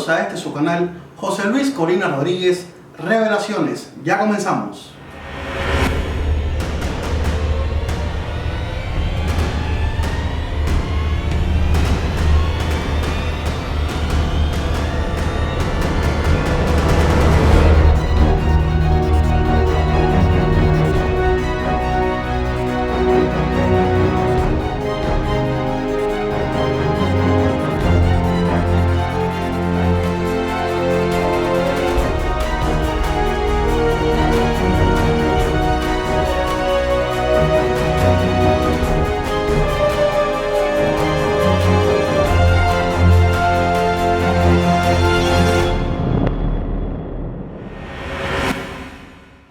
Bienvenidos a este su canal, José Luis Corina Rodríguez, Revelaciones. Ya comenzamos.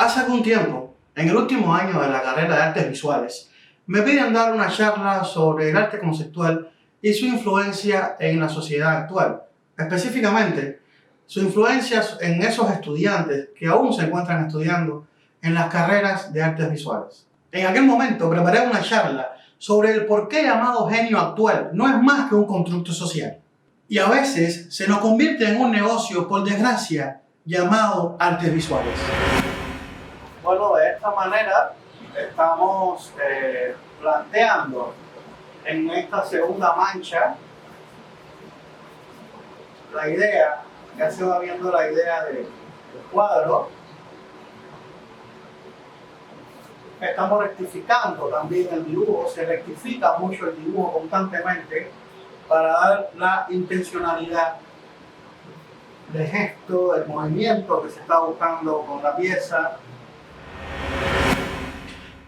Hace algún tiempo, en el último año de la carrera de artes visuales, me piden dar una charla sobre el arte conceptual y su influencia en la sociedad actual. Específicamente, su influencia en esos estudiantes que aún se encuentran estudiando en las carreras de artes visuales. En aquel momento preparé una charla sobre el por qué llamado genio actual no es más que un constructo social. Y a veces se nos convierte en un negocio, por desgracia, llamado artes visuales. Bueno, de esta manera estamos planteando en esta segunda mancha la idea, ya se va viendo la idea del cuadro. Estamos rectificando también el dibujo, se rectifica mucho el dibujo constantemente para dar la intencionalidad de gesto, del movimiento que se está buscando con la pieza.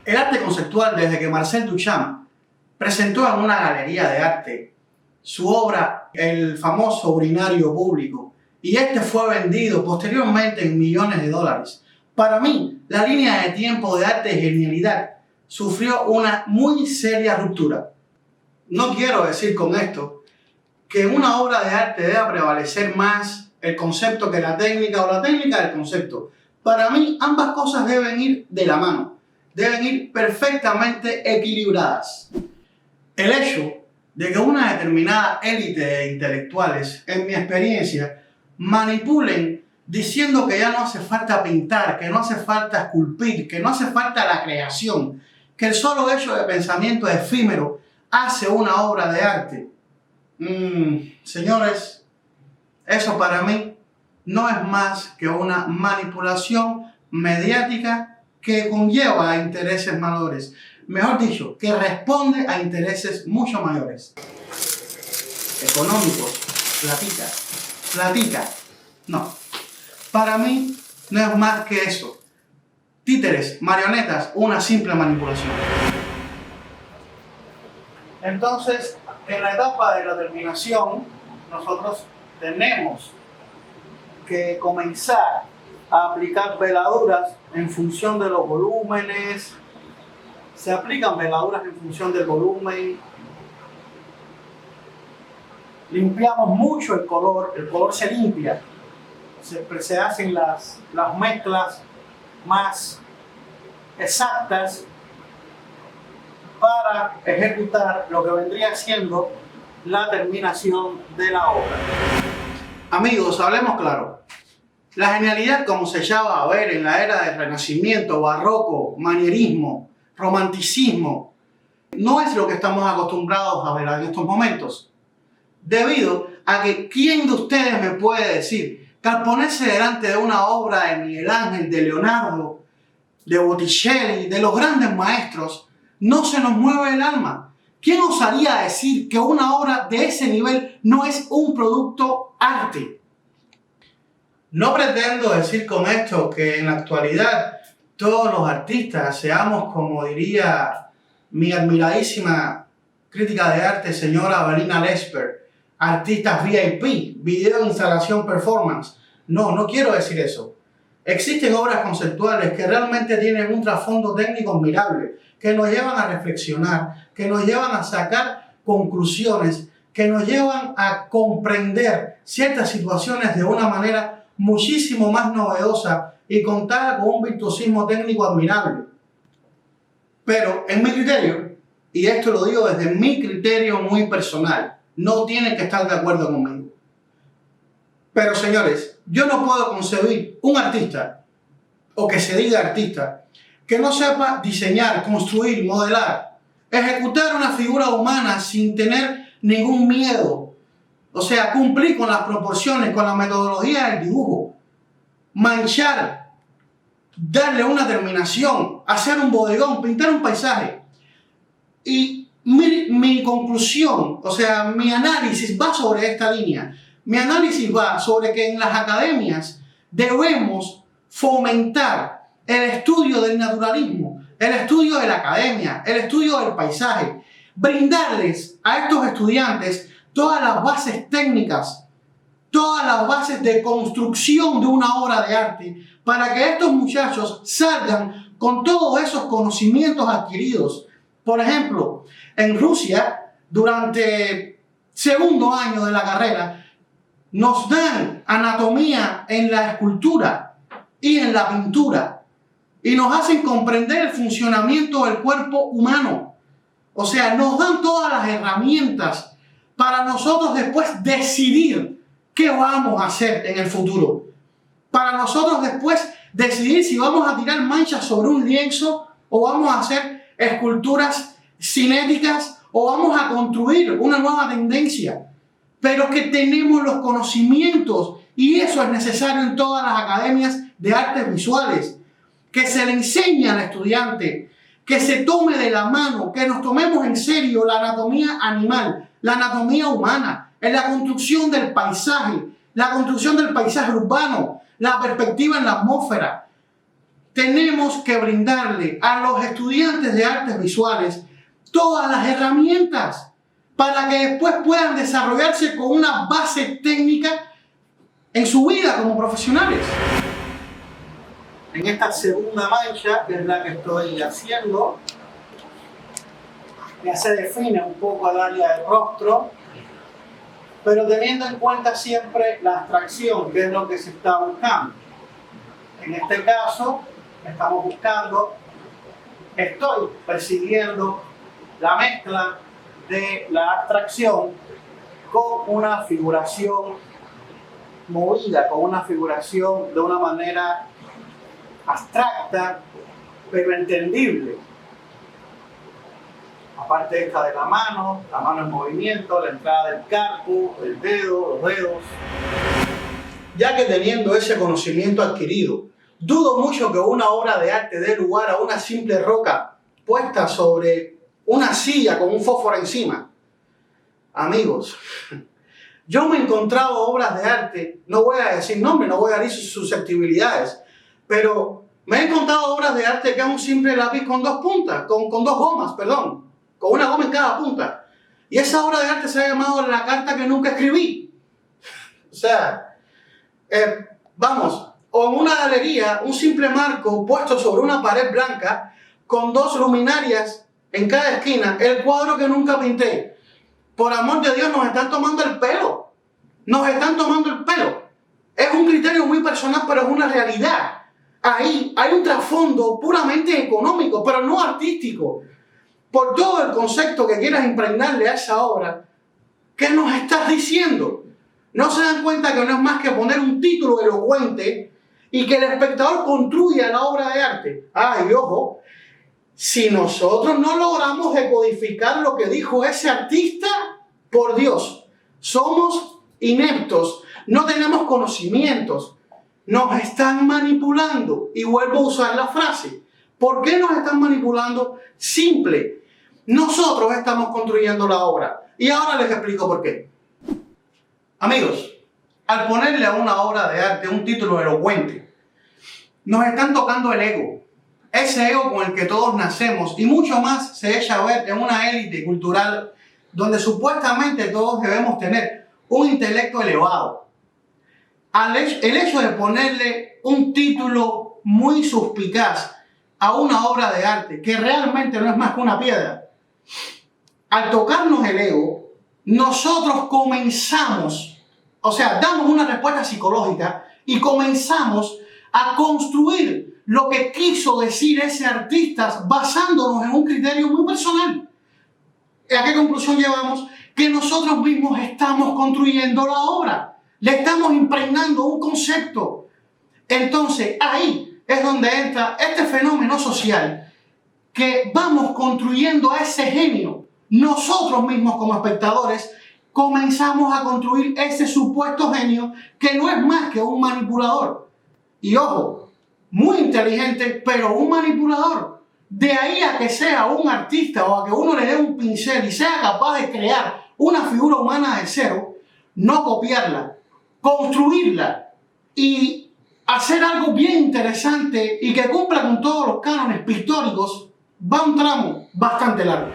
El arte conceptual, desde que Marcel Duchamp presentó en una galería de arte su obra El famoso urinario público, y este fue vendido posteriormente en millones de dólares, para mí la línea de tiempo de arte y genialidad sufrió una muy seria ruptura. No quiero decir con esto que en una obra de arte deba prevalecer más el concepto que la técnica o la técnica del concepto. Para mí ambas cosas deben ir de la mano. Deben ir perfectamente equilibradas. El hecho de que una determinada élite de intelectuales, en mi experiencia, manipulen diciendo que ya no hace falta pintar, que no hace falta esculpir, que no hace falta la creación, que el solo hecho de pensamiento efímero hace una obra de arte. Señores, eso para mí no es más que una manipulación mediática que conlleva a intereses mayores, mejor dicho, que responde a intereses mucho mayores. Económicos, platica. No, para mí no es más que eso. Títeres, marionetas, una simple manipulación. Entonces, en la etapa de la terminación, nosotros tenemos que comenzar a aplicar veladuras en función de los volúmenes. Se aplican veladuras en función del volumen. Limpiamos mucho el color se limpia. Se hacen las mezclas más exactas para ejecutar lo que vendría siendo la terminación de la obra. Amigos, hablemos claro. La genialidad, como se llama a ver en la era del Renacimiento, barroco, manierismo, romanticismo, no es lo que estamos acostumbrados a ver en estos momentos. Debido a que, ¿quién de ustedes me puede decir que al ponerse delante de una obra de Miguel Ángel, de Leonardo, de Botticelli, de los grandes maestros, no se nos mueve el alma? ¿Quién osaría decir que una obra de ese nivel no es un producto arte? No pretendo decir con esto que en la actualidad todos los artistas seamos, como diría mi admiradísima crítica de arte, señora Valina Lesper, artistas VIP, video, instalación, performance. No quiero decir eso. Existen obras conceptuales que realmente tienen un trasfondo técnico admirable, que nos llevan a reflexionar, que nos llevan a sacar conclusiones, que nos llevan a comprender ciertas situaciones de una manera muchísimo más novedosa y contada con un virtuosismo técnico admirable. Pero en mi criterio, y esto lo digo desde mi criterio muy personal, no tienen que estar de acuerdo conmigo. Pero señores, yo no puedo concebir un artista, o que se diga artista, que no sepa diseñar, construir, modelar, ejecutar una figura humana sin tener ningún miedo. O sea, cumplir con las proporciones, con la metodología del dibujo, manchar, darle una terminación, hacer un bodegón, pintar un paisaje. Y mi conclusión, o sea, mi análisis va sobre esta línea. Mi análisis va sobre que en las academias debemos fomentar el estudio del naturalismo, el estudio de la academia, el estudio del paisaje, brindarles a estos estudiantes todas las bases técnicas, todas las bases de construcción de una obra de arte, para que estos muchachos salgan con todos esos conocimientos adquiridos. Por ejemplo, en Rusia, durante segundo año de la carrera, nos dan anatomía en la escultura y en la pintura y nos hacen comprender el funcionamiento del cuerpo humano. O sea, nos dan todas las herramientas para nosotros después decidir qué vamos a hacer en el futuro. Para nosotros después decidir si vamos a tirar manchas sobre un lienzo o vamos a hacer esculturas cinéticas o vamos a construir una nueva tendencia. Pero que tenemos los conocimientos y eso es necesario en todas las academias de artes visuales. Que se le enseñe al estudiante, que se tome de la mano, que nos tomemos en serio la anatomía animal, la anatomía humana, en la construcción del paisaje, la construcción del paisaje urbano, la perspectiva en la atmósfera. Tenemos que brindarle a los estudiantes de artes visuales todas las herramientas para que después puedan desarrollarse con una base técnica en su vida como profesionales. En esta segunda mancha, que es la que estoy haciendo, ya se define un poco el área del rostro, pero teniendo en cuenta siempre la abstracción, que es lo que se está buscando. En este caso, estamos buscando, estoy persiguiendo la mezcla de la abstracción con una figuración movida, con una figuración de una manera abstracta, pero entendible. Aparte esta de la mano en movimiento, la entrada del carpo, el dedo, los dedos. Ya que teniendo ese conocimiento adquirido, dudo mucho que una obra de arte dé lugar a una simple roca puesta sobre una silla con un fósforo encima. Amigos, yo me he encontrado obras de arte, no voy a decir nombres, no voy a decir sus susceptibilidades, pero me he encontrado obras de arte que es un simple lápiz con dos puntas, con dos gomas, perdón, con una goma en cada punta. Y esa obra de arte se ha llamado La carta que nunca escribí. O sea, vamos, o en una galería, un simple marco puesto sobre una pared blanca con dos luminarias en cada esquina, el cuadro que nunca pinté. Por amor de Dios, nos están tomando el pelo. Nos están tomando el pelo. Es un criterio muy personal, pero es una realidad. Ahí hay un trasfondo puramente económico, pero no artístico. Por todo el concepto que quieras impregnarle a esa obra, ¿qué nos estás diciendo? ¿No se dan cuenta que no es más que poner un título elocuente y que el espectador construya la obra de arte? ¡Ay, ojo! Si nosotros no logramos decodificar lo que dijo ese artista, por Dios, somos ineptos, no tenemos conocimientos, nos están manipulando. Y vuelvo a usar la frase. ¿Por qué nos están manipulando? Simple. Nosotros estamos construyendo la obra. Y ahora les explico por qué. Amigos, al ponerle a una obra de arte un título elocuente, nos están tocando el ego. Ese ego con el que todos nacemos y mucho más se echa a ver en una élite cultural donde supuestamente todos debemos tener un intelecto elevado. El hecho de ponerle un título muy suspicaz a una obra de arte que realmente no es más que una piedra, al tocarnos el ego, nosotros comenzamos, o sea, damos una respuesta psicológica y comenzamos a construir lo que quiso decir ese artista basándonos en un criterio muy personal. ¿A qué conclusión llevamos? Que nosotros mismos estamos construyendo la obra. Le estamos impregnando un concepto. Entonces, ahí es donde entra este fenómeno social que vamos construyendo a ese genio. Nosotros mismos como espectadores comenzamos a construir ese supuesto genio que no es más que un manipulador. Y ojo, muy inteligente, pero un manipulador. De ahí a que sea un artista o a que uno le dé un pincel y sea capaz de crear una figura humana de cero, no copiarla, construirla y hacer algo bien interesante y que cumpla con todos los cánones pictóricos, va un tramo bastante largo.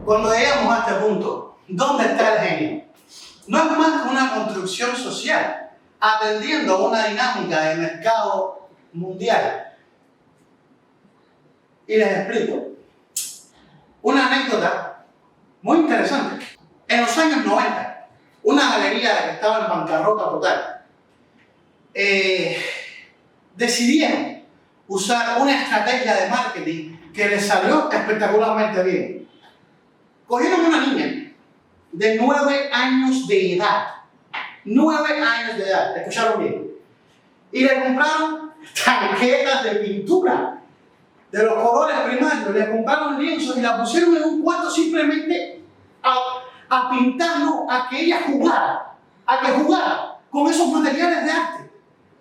Cuando llegamos a este punto, ¿dónde está el genio? No es más que una construcción social, atendiendo a una dinámica de mercado mundial. Y les explico. Una anécdota muy interesante. En los años 90, una galería que estaba en bancarrota total, decidieron usar una estrategia de marketing que les salió espectacularmente bien. Cogieron una niña de 9 años de edad. 9 años de edad, escucharon bien. Y le compraron tanquetas de pintura de los colores primarios, le compraron lienzos y la pusieron en un cuarto simplemente a pintarlo, a que ella jugara, a que jugara con esos materiales de arte.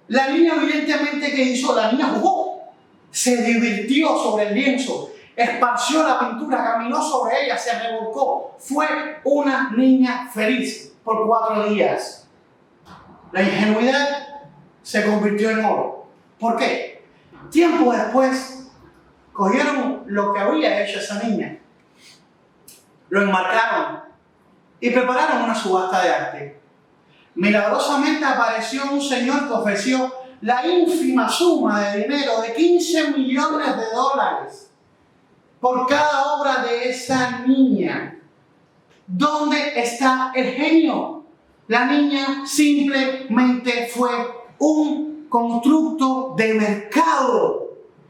La niña evidentemente, ¿qué hizo? La niña jugó, se divirtió sobre el lienzo, esparció la pintura, caminó sobre ella, se revolcó. Fue una niña feliz por 4 días. La ingenuidad se convirtió en oro. ¿Por qué? Tiempo después, cogieron lo que había hecho esa niña, lo enmarcaron y prepararon una subasta de arte. Milagrosamente apareció un señor que ofreció la ínfima suma de dinero de $15 millones por cada obra de esa niña. ¿Dónde está el genio? La niña simplemente fue un constructo de mercado.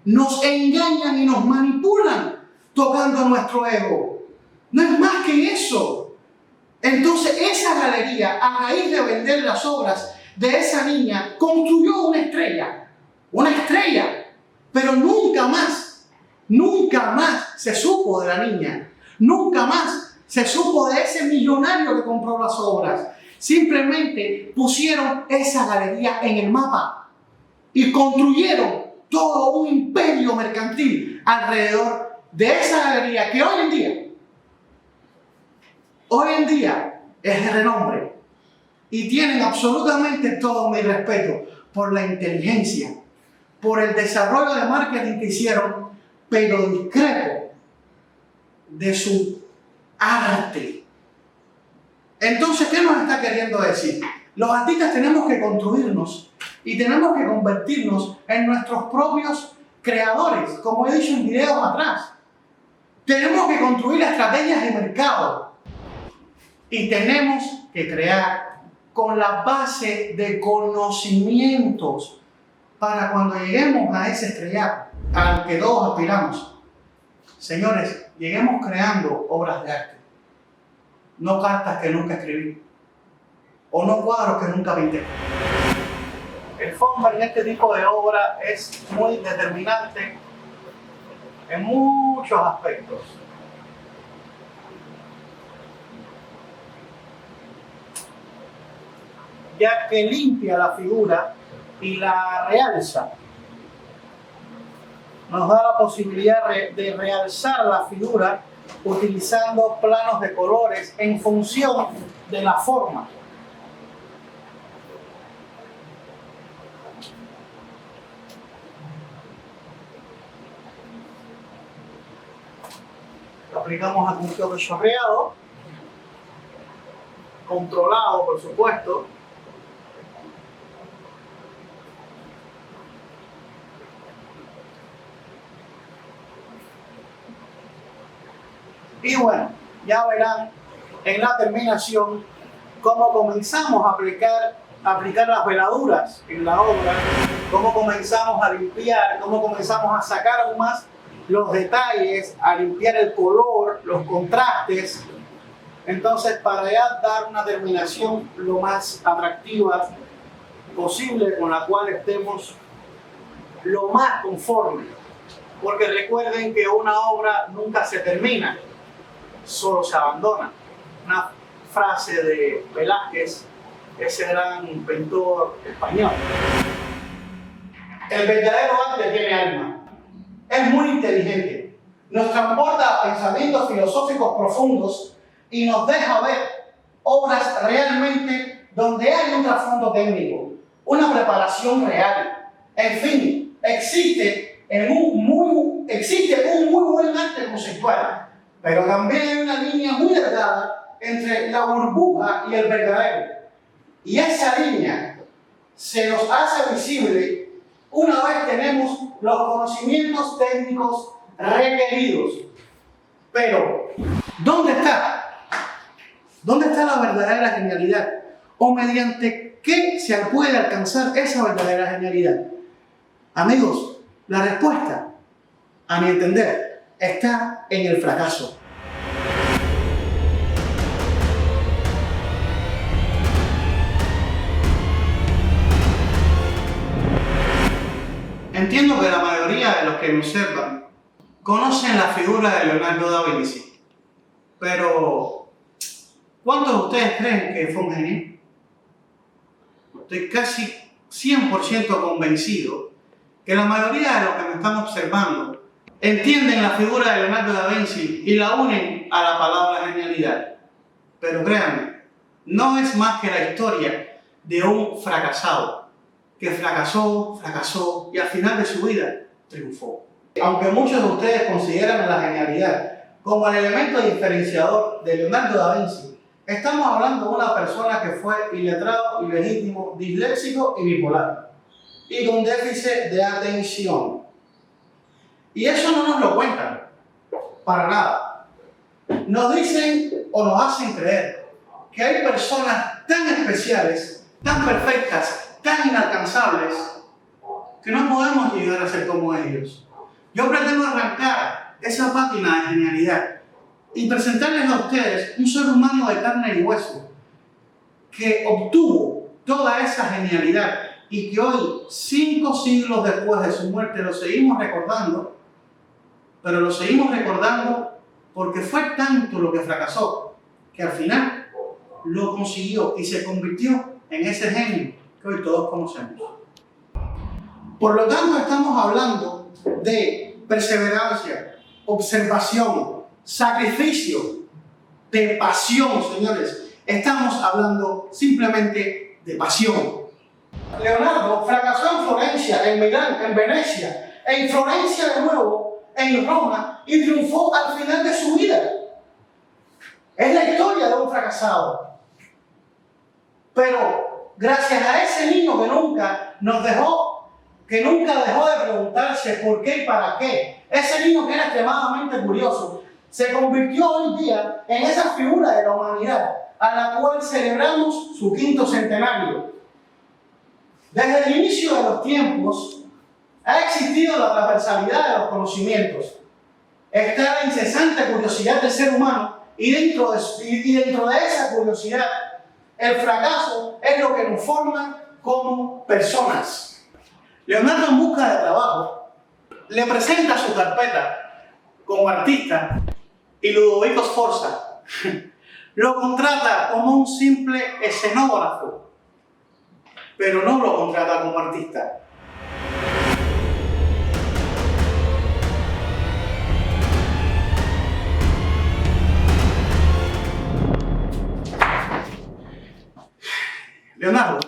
Nos engañan y nos manipulan tocando nuestro ego. No es más que eso. Entonces esa galería, a raíz de vender las obras de esa niña, construyó una estrella, pero nunca más se supo de la niña, nunca más se supo de ese millonario que compró las obras. Simplemente pusieron esa galería en el mapa y construyeron todo un imperio mercantil alrededor de esa galería que hoy en día es de renombre y tienen absolutamente todo mi respeto por la inteligencia, por el desarrollo de marketing que hicieron, pero discrepo de su arte. Entonces, ¿qué nos está queriendo decir? Los artistas tenemos que construirnos y tenemos que convertirnos en nuestros propios creadores, como he dicho en videos atrás. Tenemos que construir estrategias de mercado y tenemos que crear con la base de conocimientos para cuando lleguemos a ese estrellato al que todos aspiramos. Señores, lleguemos creando obras de arte, no cartas que nunca escribí o no cuadros que nunca pinté. El Fomber en este tipo de obra es muy determinante en muchos aspectos. Ya que limpia la figura y la realza. Nos da la posibilidad de realzar la figura utilizando planos de colores en función de la forma. Lo aplicamos a un de chorreado, controlado por supuesto. Y bueno, ya verán en la terminación cómo comenzamos a aplicar las veladuras en la obra. cómo comenzamos a limpiar, cómo comenzamos a sacar aún más los detalles, a limpiar el color, los contrastes. Entonces, para ya dar una terminación lo más atractiva posible, con la cual estemos lo más conformes. Porque recuerden que una obra nunca se termina, solo se abandona. Una frase de Velázquez, ese gran pintor español. El verdadero arte tiene alma. Es muy inteligente. Nos transporta a pensamientos filosóficos profundos y nos deja ver obras realmente donde hay un trasfondo técnico, una preparación real. En fin, existe un muy buen arte conceptual, pero también hay una línea muy delgada entre la burbuja y el verdadero. Y esa línea se nos hace visible una vez tenemos los conocimientos técnicos requeridos. Pero, ¿dónde está? ¿Dónde está la verdadera genialidad? ¿O mediante qué se puede alcanzar esa verdadera genialidad? Amigos, la respuesta, a mi entender, está en el fracaso. Entiendo que la mayoría de los que me observan conocen la figura de Leonardo da Vinci, pero ¿cuántos de ustedes creen que fue un genio? Estoy casi 100% convencido que la mayoría de los que me están observando entienden la figura de Leonardo da Vinci y la unen a la palabra genialidad. Pero créanme, no es más que la historia de un fracasado que fracasó y al final de su vida triunfó. Aunque muchos de ustedes consideran la genialidad como el elemento diferenciador de Leonardo da Vinci, estamos hablando de una persona que fue iletrado, ilegítimo, disléxico y bipolar, y con déficit de atención. Y eso no nos lo cuentan, para nada. Nos dicen o nos hacen creer que hay personas tan especiales, tan perfectas, tan inalcanzables, que no podemos llegar a ser como ellos. Yo pretendo arrancar esa página de genialidad y presentarles a ustedes un ser humano de carne y hueso que obtuvo toda esa genialidad y que hoy, 5 siglos después de su muerte, lo seguimos recordando, pero lo seguimos recordando porque fue tanto lo que fracasó que al final lo consiguió y se convirtió en ese genio que hoy todos conocemos. Por lo tanto, estamos hablando de perseverancia, observación, sacrificio, de pasión, señores. Estamos hablando simplemente de pasión. Leonardo fracasó en Florencia, en Milán, en Venecia, en Florencia de nuevo, en Roma, y triunfó al final de su vida. Es la historia de un fracasado. Pero gracias a ese niño que nunca dejó de preguntarse por qué y para qué, ese niño que era extremadamente curioso, se convirtió hoy día en esa figura de la humanidad a la cual celebramos su 5º centenario. Desde el inicio de los tiempos ha existido la transversalidad de los conocimientos. Está la incesante curiosidad del ser humano y dentro de esa curiosidad el fracaso es lo que nos forma como personas. Leonardo, en busca de trabajo, le presenta su carpeta como artista y Ludovico Sforza lo contrata como un simple escenógrafo, pero no lo contrata como artista. Leonardo,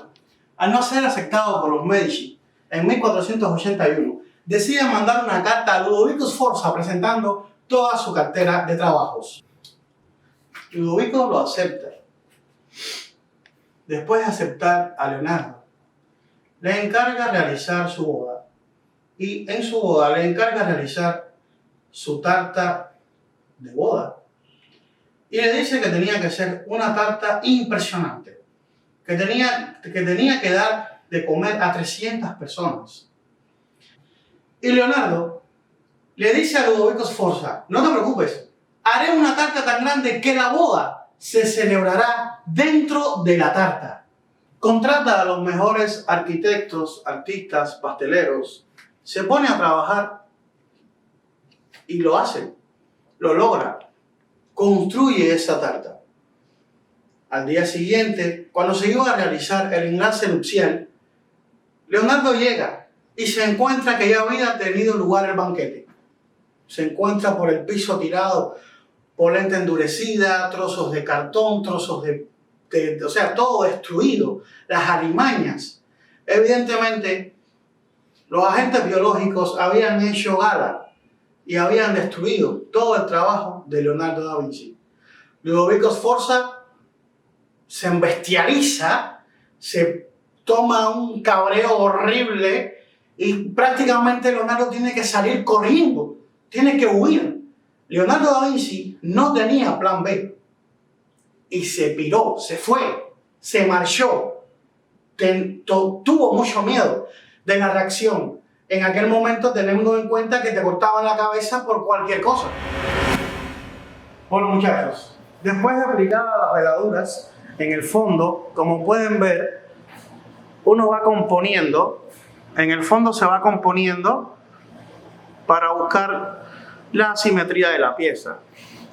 al no ser aceptado por los Medici en 1481, decide mandar una carta a Ludovico Sforza presentando toda su cartera de trabajos. Ludovico lo acepta. Después de aceptar a Leonardo, le encarga realizar su boda. Y en su boda le encarga realizar su tarta de boda. Y le dice que tenía que ser una tarta impresionante, que tenía que dar de comer a 300 personas. Y Leonardo le dice a Ludovico Sforza, no te preocupes, haré una tarta tan grande que la boda se celebrará dentro de la tarta. Contrata a los mejores arquitectos, artistas, pasteleros, se pone a trabajar y lo hace, lo logra, construye esa tarta. Al día siguiente, cuando se iba a realizar el enlace nupcial, Leonardo llega y se encuentra que ya había tenido lugar el banquete. Se encuentra por el piso tirado, polenta endurecida, trozos de cartón, trozos o sea, todo destruido, las alimañas. Evidentemente, los agentes biológicos habían hecho gala y habían destruido todo el trabajo de Leonardo da Vinci. Ludovico Sforza se embestializa, se toma un cabreo horrible y prácticamente Leonardo tiene que salir corriendo, tiene que huir. Leonardo da Vinci no tenía plan B y se piró, se fue, se marchó, tuvo mucho miedo de la reacción. En aquel momento teniendo en cuenta que te cortaban la cabeza por cualquier cosa. Bueno, muchachos, después de aplicadas las veladuras, en el fondo, como pueden ver, uno va componiendo, en el fondo se va componiendo para buscar la simetría de la pieza.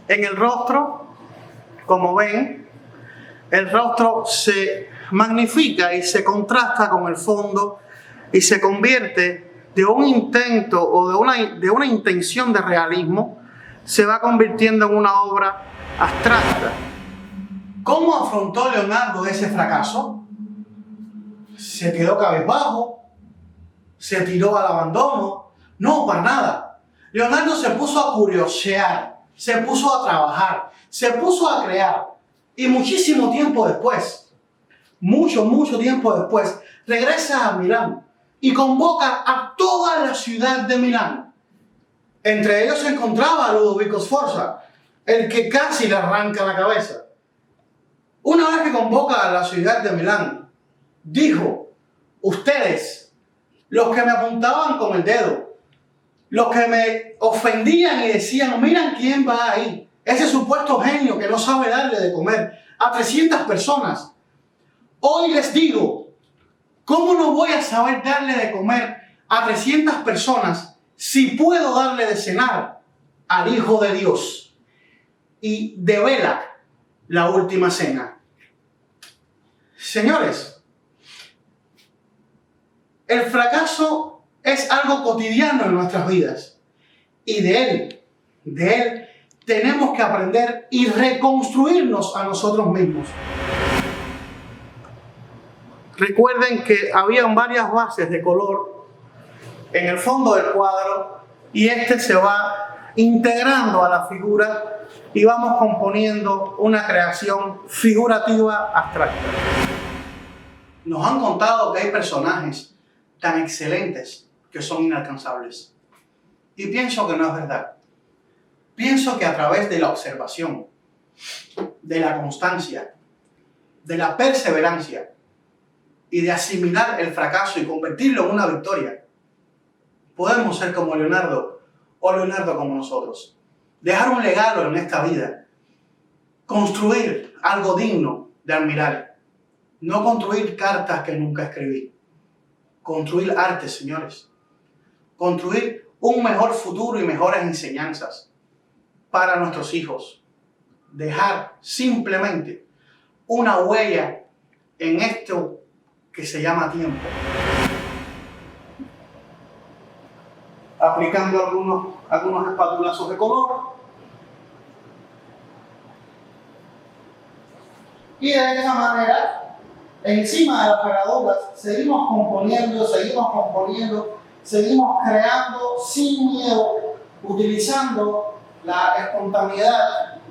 En el rostro, como ven, el rostro se magnifica y se contrasta con el fondo y se convierte de un intento o de una intención de realismo, se va convirtiendo en una obra abstracta. ¿Cómo afrontó Leonardo ese fracaso? ¿Se quedó cabizbajo? ¿Se tiró al abandono? No, para nada. Leonardo se puso a curiosear, se puso a trabajar, se puso a crear. Y muchísimo tiempo después, mucho tiempo después, regresa a Milán y convoca a toda la ciudad de Milán. Entre ellos se encontraba Ludovico Sforza, el que casi le arranca la cabeza. Una vez que convoca a la ciudad de Milán, dijo: ustedes, los que me apuntaban con el dedo, los que me ofendían y decían, miren quién va ahí, ese supuesto genio que no sabe darle de comer a 300 personas. Hoy les digo, ¿cómo no voy a saber darle de comer a 300 personas si puedo darle de cenar al Hijo de Dios? Y devela la última cena. Señores, el fracaso es algo cotidiano en nuestras vidas y de él tenemos que aprender y reconstruirnos a nosotros mismos. Recuerden que habían varias bases de color en el fondo del cuadro y este se va integrando a la figura y vamos componiendo una creación figurativa abstracta. Nos han contado que hay personajes tan excelentes que son inalcanzables. Y pienso que no es verdad. Pienso que a través de la observación, de la constancia, de la perseverancia y de asimilar el fracaso y convertirlo en una victoria, podemos ser como Leonardo o Leonardo como nosotros. Dejar un legado en esta vida. Construir algo digno de admirar. No construir cartas que nunca escribí. Construir arte, señores. Construir un mejor futuro y mejores enseñanzas para nuestros hijos. Dejar simplemente una huella en esto que se llama tiempo. Aplicando algunos espatulazos de color. Y de esa manera, encima de las pegaduras, seguimos componiendo, seguimos creando sin miedo, utilizando la espontaneidad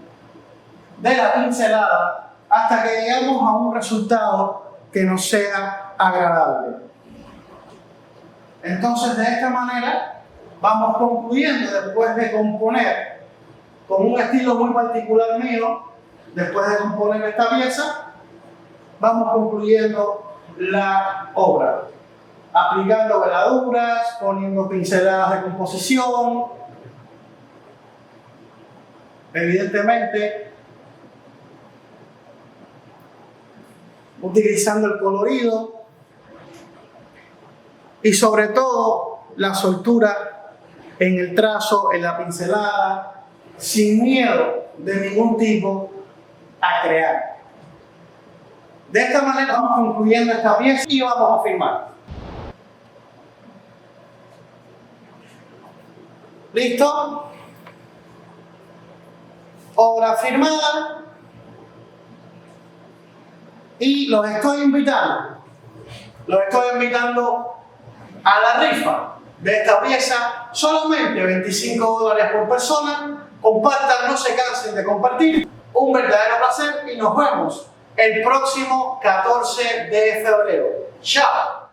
de la pincelada hasta que lleguemos a un resultado que nos sea agradable. Entonces, de esta manera, vamos concluyendo después de componer con un estilo muy particular mío. Después de componer esta pieza, vamos concluyendo la obra, aplicando veladuras, poniendo pinceladas de composición, evidentemente utilizando el colorido y sobre todo la soltura en el trazo, en la pincelada, sin miedo de ningún tipo a crear. De esta manera vamos concluyendo esta pieza y vamos a firmar. ¿Listo? Obra firmada. Y los estoy invitando a la rifa de esta pieza, solamente $25 por persona. Compartan, no se cansen de compartir. Un verdadero placer y nos vemos el próximo 14 de febrero. ¡Chao!